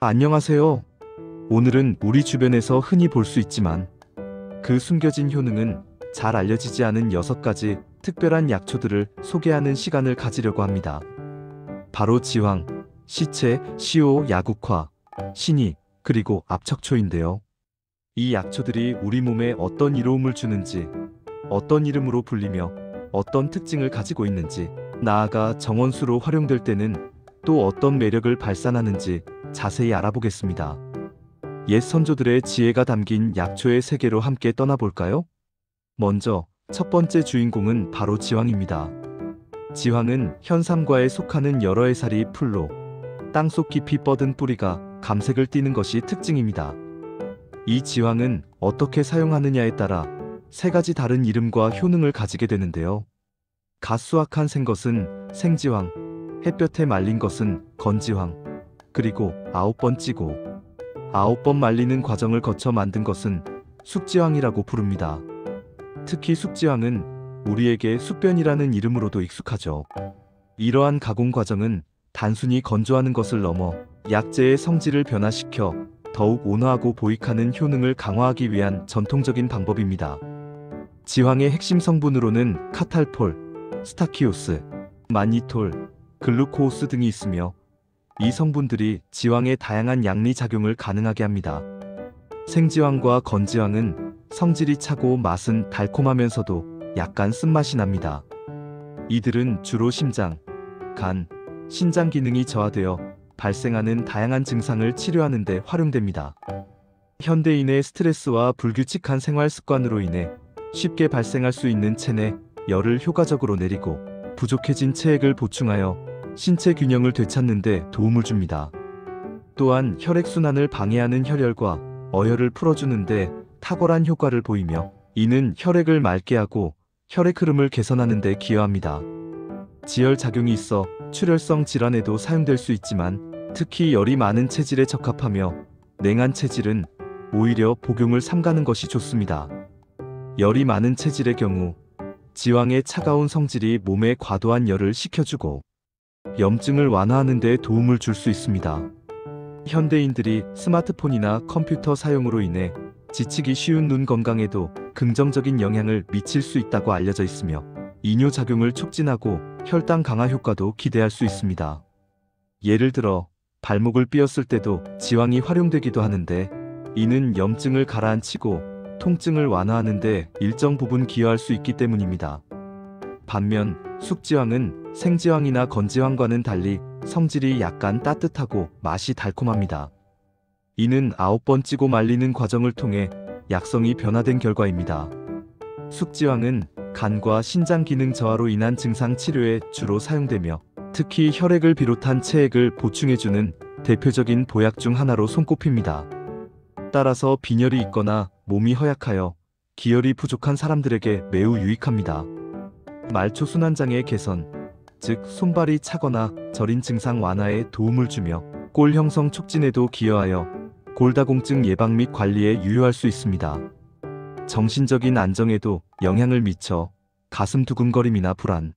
안녕하세요. 오늘은 우리 주변에서 흔히 볼 수 있지만 그 숨겨진 효능은 잘 알려지지 않은 6가지 특별한 약초들을 소개하는 시간을 가지려고 합니다. 바로 지황, 시체, 시오, 야국화, 신이, 그리고 압척초인데요. 이 약초들이 우리 몸에 어떤 이로움을 주는지, 어떤 이름으로 불리며 어떤 특징을 가지고 있는지, 나아가 정원수로 활용될 때는 또 어떤 매력을 발산하는지 자세히 알아보겠습니다. 옛 선조들의 지혜가 담긴 약초의 세계로 함께 떠나볼까요? 먼저 첫 번째 주인공은 바로 지황입니다. 지황은 현삼과에 속하는 여러 해살이 풀로 땅속 깊이 뻗은 뿌리가 감색을 띠는 것이 특징입니다. 이 지황은 어떻게 사용하느냐에 따라 3가지 다른 이름과 효능을 가지게 되는데요. 갓수확한 생것은 생지황, 햇볕에 말린 것은 건지황, 그리고 9번 찌고 9번 말리는 과정을 거쳐 만든 것은 숙지황이라고 부릅니다. 특히 숙지황은 우리에게 숙변이라는 이름으로도 익숙하죠. 이러한 가공 과정은 단순히 건조하는 것을 넘어 약재의 성질을 변화시켜 더욱 온화하고 보익하는 효능을 강화하기 위한 전통적인 방법입니다. 지황의 핵심 성분으로는 카탈폴, 스타키오스, 마니톨, 글루코오스 등이 있으며 이 성분들이 지황의 다양한 양리 작용을 가능하게 합니다. 생지황과 건지황은 성질이 차고 맛은 달콤하면서도 약간 쓴맛이 납니다. 이들은 주로 심장, 간, 신장 기능이 저하되어 발생하는 다양한 증상을 치료하는 데 활용됩니다. 현대인의 스트레스와 불규칙한 생활 습관으로 인해 쉽게 발생할 수 있는 체내 열을 효과적으로 내리고 부족해진 체액을 보충하여 신체 균형을 되찾는 데 도움을 줍니다. 또한 혈액순환을 방해하는 혈열과 어혈을 풀어주는 데 탁월한 효과를 보이며 이는 혈액을 맑게 하고 혈액 흐름을 개선하는 데 기여합니다. 지혈 작용이 있어 출혈성 질환에도 사용될 수 있지만 특히 열이 많은 체질에 적합하며 냉한 체질은 오히려 복용을 삼가는 것이 좋습니다. 열이 많은 체질의 경우 지황의 차가운 성질이 몸에 과도한 열을 식혀주고 염증을 완화하는 데 도움을 줄 수 있습니다. 현대인들이 스마트폰이나 컴퓨터 사용으로 인해 지치기 쉬운 눈 건강에도 긍정적인 영향을 미칠 수 있다고 알려져 있으며 이뇨작용을 촉진하고 혈당 강화 효과도 기대할 수 있습니다. 예를 들어 발목을 삐었을 때도 지황이 활용되기도 하는데 이는 염증을 가라앉히고 통증을 완화하는 데 일정 부분 기여할 수 있기 때문입니다. 반면 숙지황은 생지황이나 건지황과는 달리 성질이 약간 따뜻하고 맛이 달콤합니다. 이는 9번 찌고 말리는 과정을 통해 약성이 변화된 결과입니다. 숙지황은 간과 신장 기능 저하로 인한 증상 치료에 주로 사용되며 특히 혈액을 비롯한 체액을 보충해주는 대표적인 보약 중 하나로 손꼽힙니다. 따라서 빈혈이 있거나 몸이 허약하여 기혈이 부족한 사람들에게 매우 유익합니다. 말초순환장애 개선, 즉 손발이 차거나 저린 증상 완화에 도움을 주며 골 형성 촉진에도 기여하여 골다공증 예방 및 관리에 유효할 수 있습니다. 정신적인 안정에도 영향을 미쳐 가슴 두근거림이나 불안,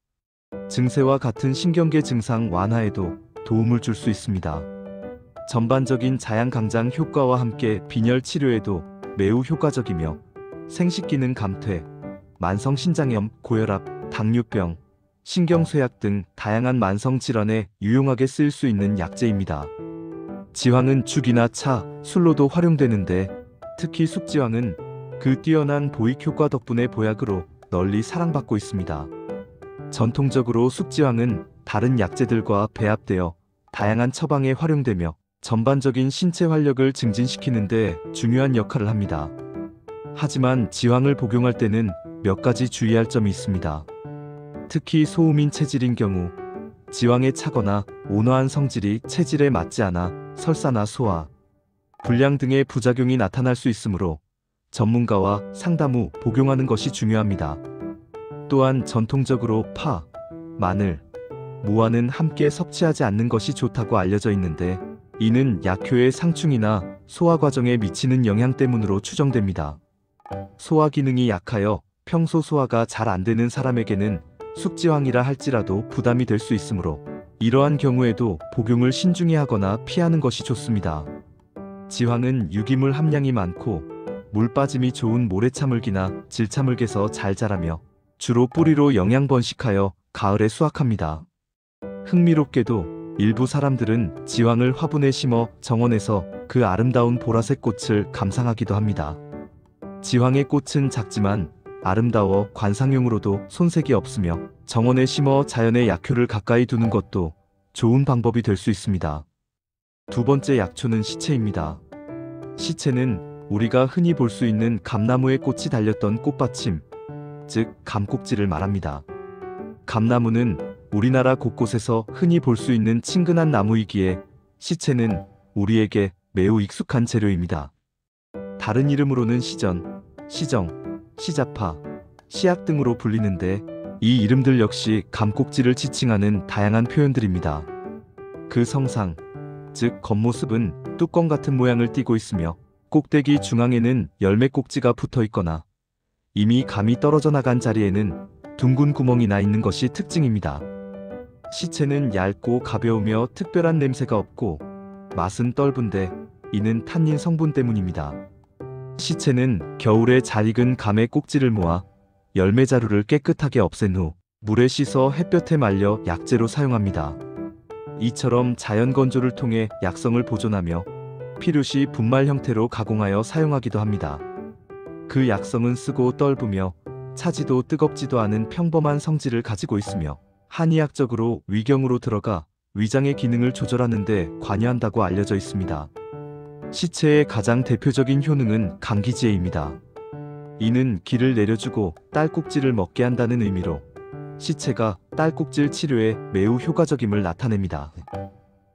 증세와 같은 신경계 증상 완화에도 도움을 줄 수 있습니다. 전반적인 자양강장 효과와 함께 빈혈 치료에도 매우 효과적이며 생식기능 감퇴, 만성신장염, 고혈압, 당뇨병, 신경쇠약 등 다양한 만성질환에 유용하게 쓰일 수 있는 약재입니다. 지황은 죽이나 차, 술로도 활용되는데 특히 숙지황은 그 뛰어난 보익 효과 덕분에 보약으로 널리 사랑받고 있습니다. 전통적으로 숙지황은 다른 약재들과 배합되어 다양한 처방에 활용되며 전반적인 신체 활력을 증진시키는 데 중요한 역할을 합니다. 하지만 지황을 복용할 때는 몇 가지 주의할 점이 있습니다. 특히 소음인 체질인 경우 지황에 차거나 온화한 성질이 체질에 맞지 않아 설사나 소화, 불량 등의 부작용이 나타날 수 있으므로 전문가와 상담 후 복용하는 것이 중요합니다. 또한 전통적으로 파, 마늘, 무와는 함께 섭취하지 않는 것이 좋다고 알려져 있는데 이는 약효의 상충이나 소화 과정에 미치는 영향 때문으로 추정됩니다. 소화 기능이 약하여 평소 소화가 잘 안 되는 사람에게는 숙지황이라 할지라도 부담이 될 수 있으므로 이러한 경우에도 복용을 신중히 하거나 피하는 것이 좋습니다. 지황은 유기물 함량이 많고 물 빠짐이 좋은 모래차물기나 질차물개서 잘 자라며 주로 뿌리로 영양 번식하여 가을에 수확합니다. 흥미롭게도 일부 사람들은 지황을 화분에 심어 정원에서 그 아름다운 보라색 꽃을 감상하기도 합니다. 지황의 꽃은 작지만 아름다워 관상용으로도 손색이 없으며 정원에 심어 자연의 약효를 가까이 두는 것도 좋은 방법이 될 수 있습니다. 두 번째 약초는 시체입니다. 시체는 우리가 흔히 볼 수 있는 감나무에 꽃이 달렸던 꽃받침, 즉 감꼭지를 말합니다. 감나무는 우리나라 곳곳에서 흔히 볼 수 있는 친근한 나무이기에 시체는 우리에게 매우 익숙한 재료입니다. 다른 이름으로는 시전, 시정, 시자파, 시약 등으로 불리는데 이 이름들 역시 감꼭지를 지칭하는 다양한 표현들입니다. 그 성상, 즉 겉모습은 뚜껑 같은 모양을 띠고 있으며 꼭대기 중앙에는 열매 꼭지가 붙어 있거나 이미 감이 떨어져 나간 자리에는 둥근 구멍이 나 있는 것이 특징입니다. 시체는 얇고 가벼우며 특별한 냄새가 없고 맛은 떫은데 이는 탄닌 성분 때문입니다. 시체는 겨울에 잘 익은 감의 꼭지를 모아 열매 자루를 깨끗하게 없앤 후 물에 씻어 햇볕에 말려 약재로 사용합니다. 이처럼 자연 건조를 통해 약성을 보존하며 필요시 분말 형태로 가공하여 사용하기도 합니다. 그 약성은 쓰고 떫으며 차지도 뜨겁지도 않은 평범한 성질을 가지고 있으며 한의학적으로 위경으로 들어가 위장의 기능을 조절하는 데 관여한다고 알려져 있습니다. 시체의 가장 대표적인 효능은 감기지혜입니다. 이는 기를 내려주고 딸꾹질을 먹게 한다는 의미로 시체가 딸꾹질 치료에 매우 효과적임을 나타냅니다.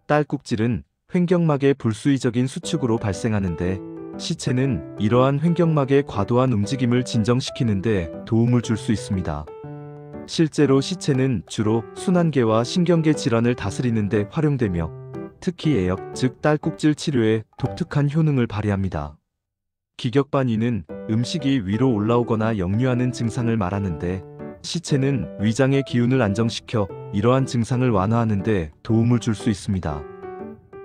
딸꾹질은 횡격막의 불수의적인 수축으로 발생하는데 시체는 이러한 횡격막의 과도한 움직임을 진정시키는 데 도움을 줄 수 있습니다. 실제로 시체는 주로 순환계와 신경계 질환을 다스리는 데 활용되며 특히 애역, 즉 딸꾹질 치료에 독특한 효능을 발휘합니다. 기격반위는 음식이 위로 올라오거나 역류하는 증상을 말하는데 시체는 위장의 기운을 안정시켜 이러한 증상을 완화하는 데 도움을 줄 수 있습니다.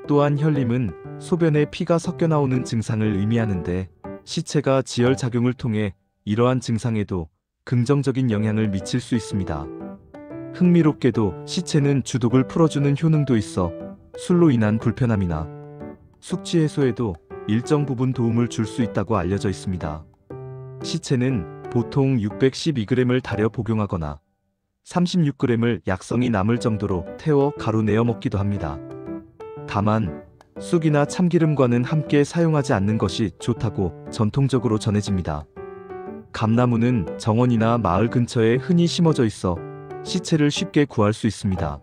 또한 혈림은 소변에 피가 섞여 나오는 증상을 의미하는데 시체가 지혈작용을 통해 이러한 증상에도 긍정적인 영향을 미칠 수 있습니다. 흥미롭게도 시체는 주독을 풀어주는 효능도 있어 술로 인한 불편함이나 숙취 해소에도 일정 부분 도움을 줄 수 있다고 알려져 있습니다. 시체는 보통 612g을 달여 복용하거나 36g을 약성이 남을 정도로 태워 가루 내어 먹기도 합니다. 다만 쑥이나 참기름과는 함께 사용하지 않는 것이 좋다고 전통적으로 전해집니다. 감나무는 정원이나 마을 근처에 흔히 심어져 있어 시체를 쉽게 구할 수 있습니다.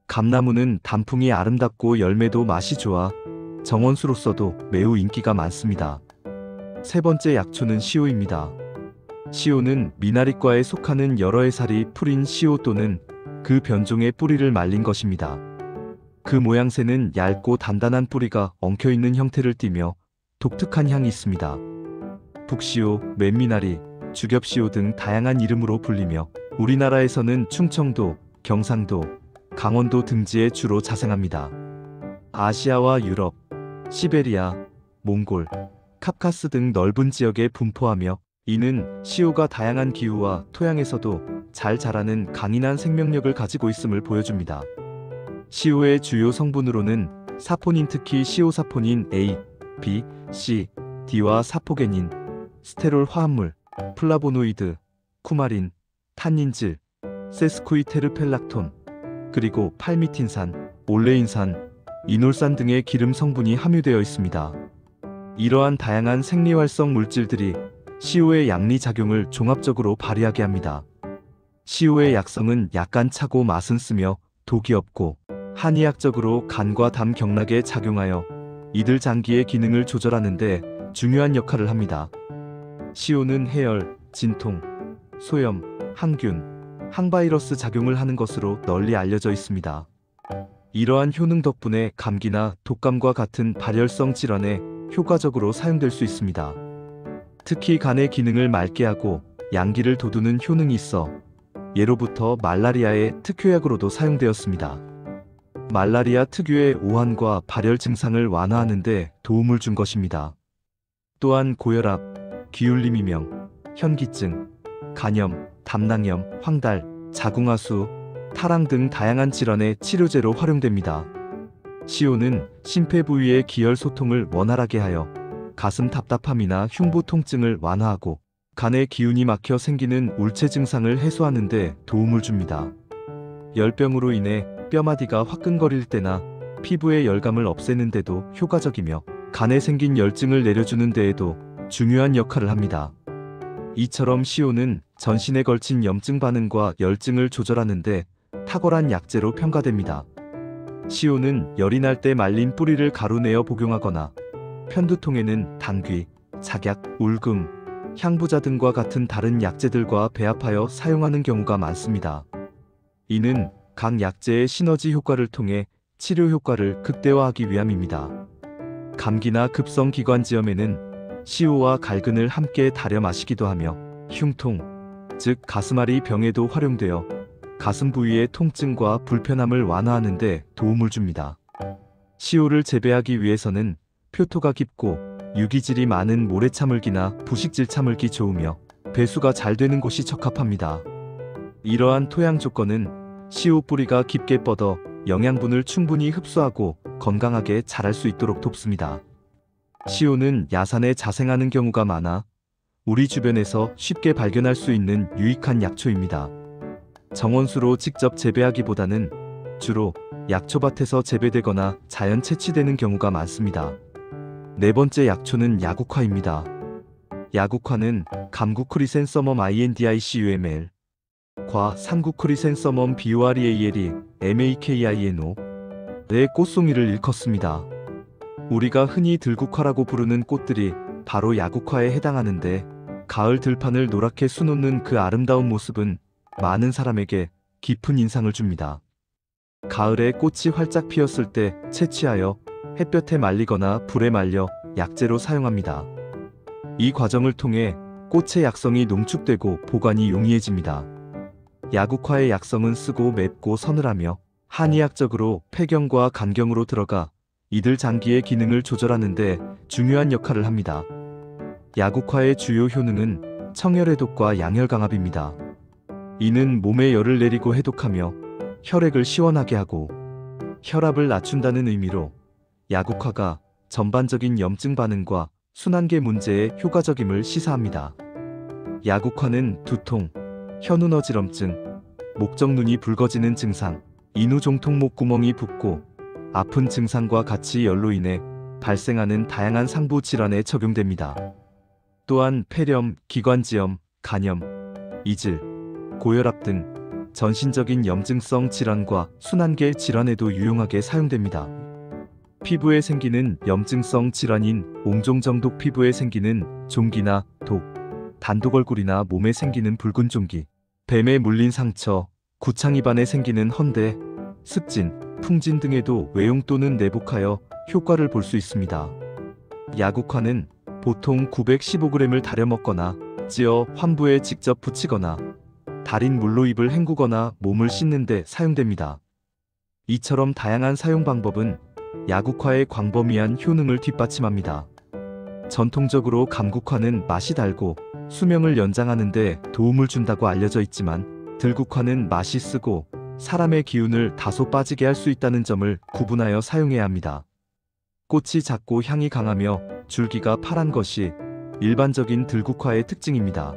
감나무는 단풍이 아름답고 열매도 맛이 좋아 정원수로서도 매우 인기가 많습니다. 세 번째 약초는 시오입니다. 시오는 미나리과에 속하는 여러 해살이 풀인 시오 또는 그 변종의 뿌리를 말린 것입니다. 그 모양새는 얇고 단단한 뿌리가 엉켜있는 형태를 띠며 독특한 향이 있습니다. 북시오, 맨미나리, 주겹시오 등 다양한 이름으로 불리며 우리나라에서는 충청도, 경상도, 강원도 등지에 주로 자생합니다. 아시아와 유럽, 시베리아, 몽골, 카카스 등 넓은 지역에 분포하며 이는 시오가 다양한 기후와 토양에서도 잘 자라는 강인한 생명력을 가지고 있음을 보여줍니다. 시오의 주요 성분으로는 사포닌, 특히 시오사포닌 A, B, C, D와 사포게닌, 스테롤 화합물, 플라보노이드, 쿠마린, 탄닌질, 세스코이테르펠락톤, 그리고 팔미틴산, 올레인산, 이놀산 등의 기름 성분이 함유되어 있습니다. 이러한 다양한 생리활성 물질들이 시오의 양리작용을 종합적으로 발휘하게 합니다. 시오의 약성은 약간 차고 맛은 쓰며 독이 없고 한의학적으로 간과 담 경락에 작용하여 이들 장기의 기능을 조절하는 데 중요한 역할을 합니다. 시오는 해열, 진통, 소염, 항균, 항바이러스 작용을 하는 것으로 널리 알려져 있습니다. 이러한 효능 덕분에 감기나 독감과 같은 발열성 질환에 효과적으로 사용될 수 있습니다. 특히 간의 기능을 맑게 하고 양기를 돋우는 효능이 있어 예로부터 말라리아의 특효약으로도 사용되었습니다. 말라리아 특유의 오한과 발열 증상을 완화하는 데 도움을 준 것입니다. 또한 고혈압, 기울림이명, 현기증, 간염, 담낭염, 황달, 자궁하수, 타랑 등 다양한 질환의 치료제로 활용됩니다. 시오는 심폐 부위의 기혈 소통을 원활하게 하여 가슴 답답함이나 흉부 통증을 완화하고 간의 기운이 막혀 생기는 울체 증상을 해소하는 데 도움을 줍니다. 열병으로 인해 뼈마디가 화끈거릴 때나 피부의 열감을 없애는 데도 효과적이며 간에 생긴 열증을 내려주는 데에도 중요한 역할을 합니다. 이처럼 시오는 전신에 걸친 염증 반응과 열증을 조절하는 데 탁월한 약재로 평가됩니다. 시오는 열이 날 때 말린 뿌리를 가루내어 복용하거나 편두통에는 당귀, 작약, 울금, 향부자 등과 같은 다른 약재들과 배합하여 사용하는 경우가 많습니다. 이는 각 약재의 시너지 효과를 통해 치료 효과를 극대화하기 위함입니다. 감기나 급성 기관지염에는 시오와 갈근을 함께 달여 마시기도 하며 흉통, 즉 가슴앓이 병에도 활용되어 가슴 부위의 통증과 불편함을 완화하는 데 도움을 줍니다. 시오를 재배하기 위해서는 표토가 깊고 유기질이 많은 모래차물기나 부식질 차물기 좋으며 배수가 잘 되는 곳이 적합합니다. 이러한 토양 조건은 시오 뿌리가 깊게 뻗어 영양분을 충분히 흡수하고 건강하게 자랄 수 있도록 돕습니다. 시오는 야산에 자생하는 경우가 많아 우리 주변에서 쉽게 발견할 수 있는 유익한 약초입니다. 정원수로 직접 재배하기보다는 주로 약초밭에서 재배되거나 자연 채취되는 경우가 많습니다. 네 번째 약초는 야국화입니다. 야국화는 감구크리센서멈 INDICUML, 과 삼구크리센서멈 BOREALE MAKINO의 꽃송이를 일컫습니다. 우리가 흔히 들국화라고 부르는 꽃들이 바로 야국화에 해당하는데 가을 들판을 노랗게 수놓는 그 아름다운 모습은 많은 사람에게 깊은 인상을 줍니다. 가을에 꽃이 활짝 피었을 때 채취하여 햇볕에 말리거나 불에 말려 약재로 사용합니다. 이 과정을 통해 꽃의 약성이 농축되고 보관이 용이해집니다. 야국화의 약성은 쓰고 맵고 서늘하며 한의학적으로 폐경과 간경으로 들어가 이들 장기의 기능을 조절하는 데 중요한 역할을 합니다. 야국화의 주요 효능은 청열해독과 양혈강압입니다. 이는 몸에 열을 내리고 해독하며 혈액을 시원하게 하고 혈압을 낮춘다는 의미로 야국화가 전반적인 염증 반응과 순환계 문제에 효과적임을 시사합니다. 야국화는 두통, 현운 어지럼증, 목적눈이 붉어지는 증상, 인후종통 목구멍이 붓고 아픈 증상과 같이 열로 인해 발생하는 다양한 상부 질환에 적용됩니다. 또한 폐렴, 기관지염, 간염, 이질, 고혈압 등 전신적인 염증성 질환과 순환계 질환에도 유용하게 사용됩니다. 피부에 생기는 염증성 질환인 옹종정독, 피부에 생기는 종기나 독, 단독얼굴이나 몸에 생기는 붉은 종기, 뱀에 물린 상처, 구창 입안에 생기는 헌대, 습진, 풍진 등에도 외용 또는 내복하여 효과를 볼 수 있습니다. 야국화는 보통 915g을 달여 먹거나 찌어 환부에 직접 붙이거나 달인 물로 입을 헹구거나 몸을 씻는 데 사용됩니다. 이처럼 다양한 사용 방법은 야국화의 광범위한 효능을 뒷받침합니다. 전통적으로 감국화는 맛이 달고 수명을 연장하는 데 도움을 준다고 알려져 있지만 들국화는 맛이 쓰고 사람의 기운을 다소 빠지게 할 수 있다는 점을 구분하여 사용해야 합니다. 꽃이 작고 향이 강하며 줄기가 파란 것이 일반적인 들국화의 특징입니다.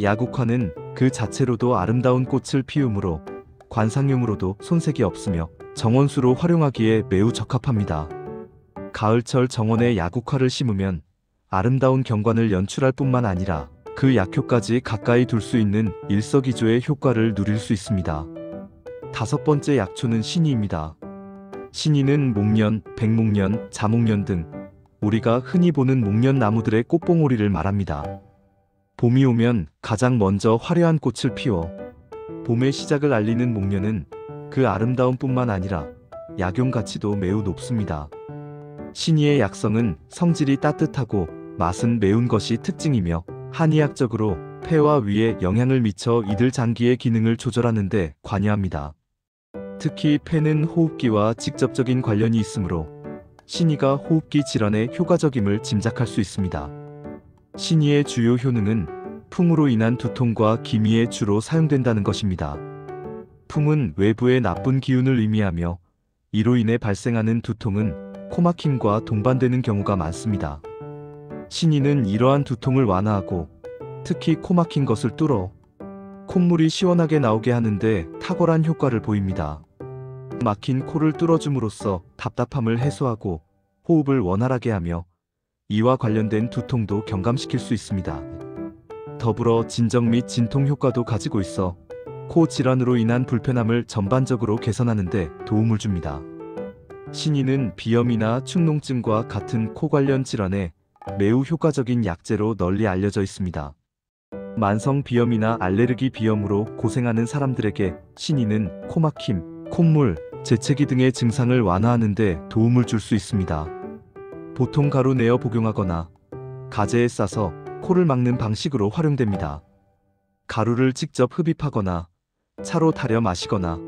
야국화는 그 자체로도 아름다운 꽃을 피우므로 관상용으로도 손색이 없으며 정원수로 활용하기에 매우 적합합니다. 가을철 정원에 야국화를 심으면 아름다운 경관을 연출할 뿐만 아니라 그 약효까지 가까이 둘 수 있는 일석이조의 효과를 누릴 수 있습니다. 다섯 번째 약초는 신이입니다. 신이는 목련, 백목련, 자목련 등 우리가 흔히 보는 목련 나무들의 꽃봉오리를 말합니다. 봄이 오면 가장 먼저 화려한 꽃을 피워 봄의 시작을 알리는 목련은 그 아름다움뿐만 아니라 약용 가치도 매우 높습니다. 신이의 약성은 성질이 따뜻하고 맛은 매운 것이 특징이며 한의학적으로 폐와 위에 영향을 미쳐 이들 장기의 기능을 조절하는 데 관여합니다. 특히 폐는 호흡기와 직접적인 관련이 있으므로 신이가 호흡기 질환에 효과적임을 짐작할 수 있습니다. 신이의 주요 효능은 풍으로 인한 두통과 기미에 주로 사용된다는 것입니다. 풍은 외부의 나쁜 기운을 의미하며 이로 인해 발생하는 두통은 코막힘과 동반되는 경우가 많습니다. 신이는 이러한 두통을 완화하고 특히 코막힌 것을 뚫어 콧물이 시원하게 나오게 하는데 탁월한 효과를 보입니다. 막힌 코를 뚫어줌으로써 답답함을 해소하고 호흡을 원활하게 하며 이와 관련된 두통도 경감시킬 수 있습니다. 더불어 진정 및 진통 효과도 가지고 있어 코 질환으로 인한 불편함을 전반적으로 개선하는 데 도움을 줍니다. 신이는 비염이나 축농증과 같은 코 관련 질환에 매우 효과적인 약재로 널리 알려져 있습니다. 만성 비염이나 알레르기 비염으로 고생하는 사람들에게 신이는 코막힘, 콧물, 재채기 등의 증상을 완화하는 데 도움을 줄 수 있습니다. 보통 가루 내어 복용하거나 가재에 싸서 코를 막는 방식으로 활용됩니다. 가루를 직접 흡입하거나 차로 달여 마시거나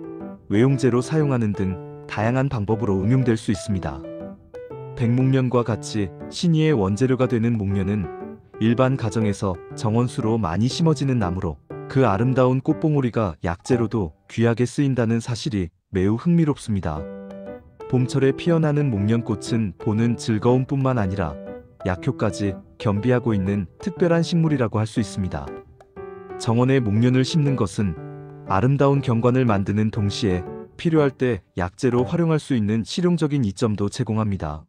외용제로 사용하는 등 다양한 방법으로 응용될 수 있습니다. 백목련과 같이 신이의 원재료가 되는 목련은 일반 가정에서 정원수로 많이 심어지는 나무로 그 아름다운 꽃봉오리가 약재로도 귀하게 쓰인다는 사실이 매우 흥미롭습니다. 봄철에 피어나는 목련꽃은 보는 즐거움뿐만 아니라 약효까지 겸비하고 있는 특별한 식물이라고 할 수 있습니다. 정원에 목련을 심는 것은 아름다운 경관을 만드는 동시에 필요할 때 약재로 활용할 수 있는 실용적인 이점도 제공합니다.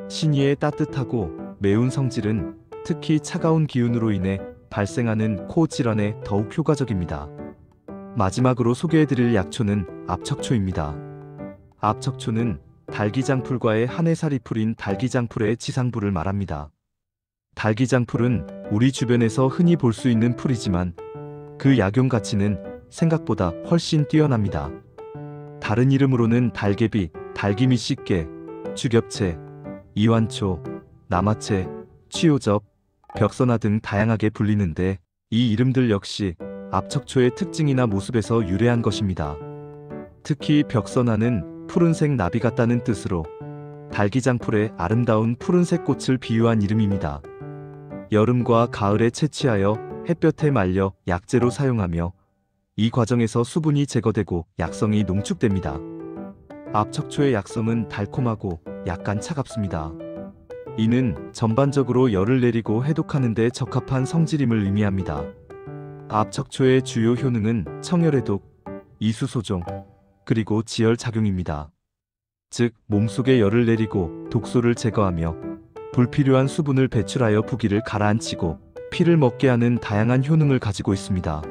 신이의 따뜻하고 매운 성질은 특히 차가운 기운으로 인해 발생하는 코 질환에 더욱 효과적입니다. 마지막으로 소개해드릴 약초는 압척초입니다. 압척초는 달기장풀과의 한해살이 풀인 달기장풀의 지상부를 말합니다. 달기장풀은 우리 주변에서 흔히 볼 수 있는 풀이지만 그 약용 가치는 생각보다 훨씬 뛰어납니다. 다른 이름으로는 달개비, 달기미씨깨, 주겹채, 이완초, 남아채, 취요접, 벽선화 등 다양하게 불리는데 이 이름들 역시 압척초의 특징이나 모습에서 유래한 것입니다. 특히 벽선화는 푸른색 나비 같다는 뜻으로 달기장풀의 아름다운 푸른색 꽃을 비유한 이름입니다. 여름과 가을에 채취하여 햇볕에 말려 약재로 사용하며 이 과정에서 수분이 제거되고 약성이 농축됩니다. 압척초의 약성은 달콤하고 약간 차갑습니다. 이는 전반적으로 열을 내리고 해독하는 데 적합한 성질임을 의미합니다. 압척초의 주요 효능은 청열해독, 이수소종, 그리고 지혈작용입니다. 즉 몸속의 열을 내리고 독소를 제거하며 불필요한 수분을 배출하여 부기를 가라앉히고 피를 먹게 하는 다양한 효능을 가지고 있습니다.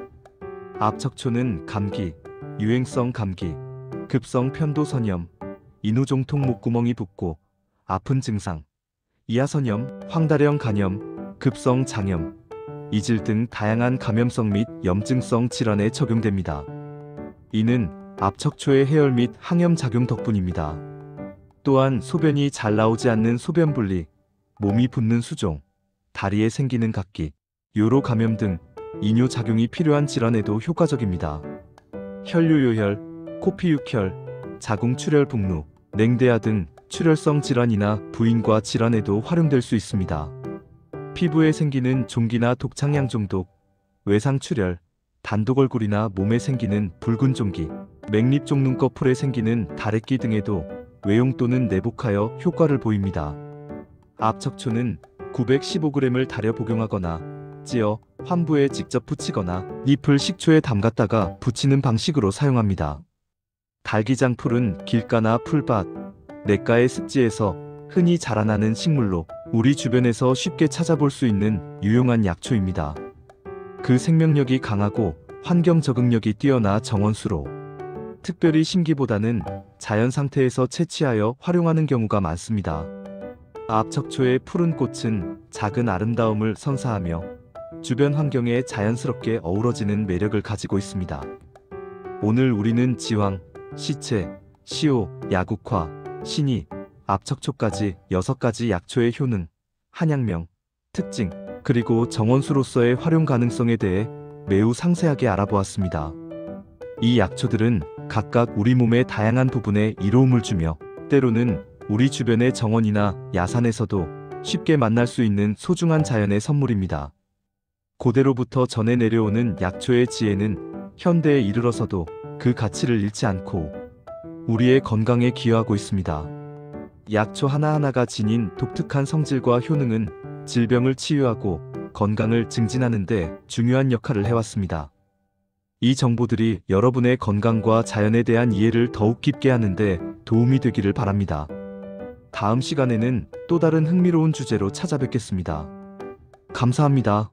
압척초는 감기, 유행성 감기, 급성 편도선염, 인후종통 목구멍이 붓고 아픈 증상, 이하선염, 황달형 간염, 급성 장염, 이질 등 다양한 감염성 및 염증성 질환에 적용됩니다. 이는 압척초의 해열 및 항염 작용 덕분입니다. 또한 소변이 잘 나오지 않는 소변분리, 몸이 붓는 수종, 다리에 생기는 각기, 요로 감염 등 이뇨 작용이 필요한 질환에도 효과적입니다. 혈류요혈, 코피육혈, 자궁출혈 북루, 냉대야 등 출혈성 질환이나 부인과 질환에도 활용될 수 있습니다. 피부에 생기는 종기나 독창양 종독, 외상출혈, 단독얼굴이나 몸에 생기는 붉은 종기, 맥립종 눈꺼풀에 생기는 다래끼 등에도 외용 또는 내복하여 효과를 보입니다. 압척초는 915g을 달여 복용하거나 찌어 환부에 직접 붙이거나 잎을 식초에 담갔다가 붙이는 방식으로 사용합니다. 달기장풀은 길가나 풀밭, 냇가의 습지에서 흔히 자라나는 식물로 우리 주변에서 쉽게 찾아볼 수 있는 유용한 약초입니다. 그 생명력이 강하고 환경 적응력이 뛰어나 정원수로 특별히 심기보다는 자연 상태에서 채취하여 활용하는 경우가 많습니다. 압척초의 푸른 꽃은 작은 아름다움을 선사하며 주변 환경에 자연스럽게 어우러지는 매력을 가지고 있습니다. 오늘 우리는 지황, 시체, 시오, 야국화, 신이, 압척초까지 6가지 약초의 효능, 한약명, 특징, 그리고 정원수로서의 활용 가능성에 대해 매우 상세하게 알아보았습니다. 이 약초들은 각각 우리 몸의 다양한 부분에 이로움을 주며 때로는 우리 주변의 정원이나 야산에서도 쉽게 만날 수 있는 소중한 자연의 선물입니다. 고대로부터 전해 내려오는 약초의 지혜는 현대에 이르러서도 그 가치를 잃지 않고 우리의 건강에 기여하고 있습니다. 약초 하나하나가 지닌 독특한 성질과 효능은 질병을 치유하고 건강을 증진하는 데 중요한 역할을 해왔습니다. 이 정보들이 여러분의 건강과 자연에 대한 이해를 더욱 깊게 하는 데 도움이 되기를 바랍니다. 다음 시간에는 또 다른 흥미로운 주제로 찾아뵙겠습니다. 감사합니다.